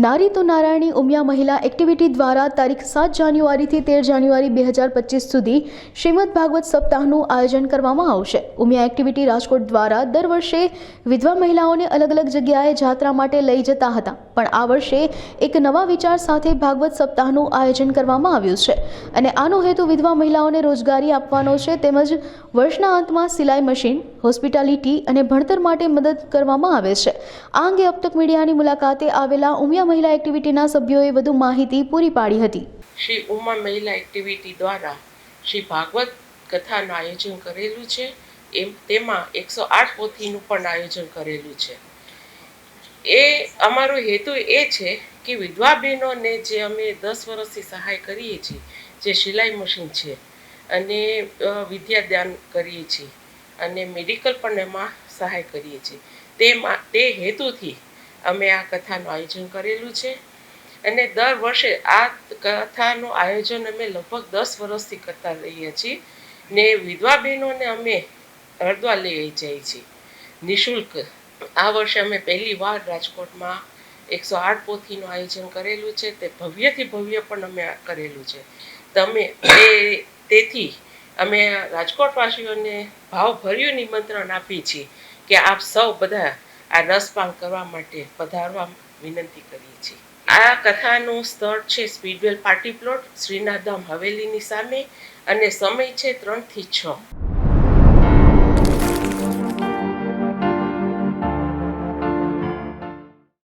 નારી તો નારાયણી ઉમિયા મહિલા એક્ટિવિટી દ્વારા તારીખ 7 જાન્યુઆરીથી 13 જાન્યુઆરી 2025 સુધી શ્રીમદ ભાગવત સપ્તાહનું આયોજન કરવામાં આવશે। ઉમિયા એક્ટિવિટી રાજકોટ દ્વારા દર વર્ષે વિધવા મહિલાઓને અલગ અલગ જગ્યાએ જાત્રા માટે લઈ જતા હતા, પણ આ વર્ષે એક નવા વિચાર સાથે ભાગવત સપ્તાહનું આયોજન કરવામાં આવ્યું છે અને આનો હેતુ વિધવા મહિલાઓને રોજગારી આપવાનો છે, તેમજ વર્ષના અંતમાં સિલાઈ મશીન, હોસ્પિટાલિટી અને ભણતર માટે મદદ કરવામાં આવે છે। આ અંગે અબ તક મીડિયાની મુલાકાતે આવેલા ઉમિયા મહિલા એક્ટિવિટીના સભ્યોએ વધુ માહિતી પૂરી પાડી હતી। શ્રી ઉમા મહિલા એક્ટિવિટી દ્વારા શ્રી ભાગવત કથાનું આયોજન કરેલું છે। તેમાં 108 પોથીનું પણ આયોજન કરેલું છે। એ અમારો હેતુ એ છે કે વિધવા બહેનોને જે અમે 10 વર્ષથી સહાય કરીએ છીએ, જે સિલાઈ મશીન છે અને વિદ્યાદાન કરીએ છીએ અને મેડિકલ પણ એમાં સહાય કરીએ છીએ, તે હેતુથી અમે આ કથાનું આયોજન કરેલું છે અને દર વર્ષે આ કથાનું આયોજન અમે લગભગ 10 વર્ષથી કરતા રહીએ છીએ ને વિધવા બહેનોને અમે હરિદ્વાર લઈ જઈએ છીએ નિઃશુલ્ક। આ વર્ષે અમે પહેલી વાર રાજકોટમાં 108 પોથીનું આયોજન કરેલું છે, તે ભવ્યથી ભવ્ય પણ અમે કરેલું છે। તેથી અમે રાજકોટવાસીઓને ભાવભર્યું નિમંત્રણ આપીએ છીએ કે આપ સૌ બધા આ રસપાન કરવા માટે પધારવા વિનંતી કરીએ છીએ। આ કથાનું સ્થળ છે સ્પીડવેલ પાર્ટી પ્લોટ, શ્રીનાથધામ હવેલીની સામે અને સમય છે 3 થી 6।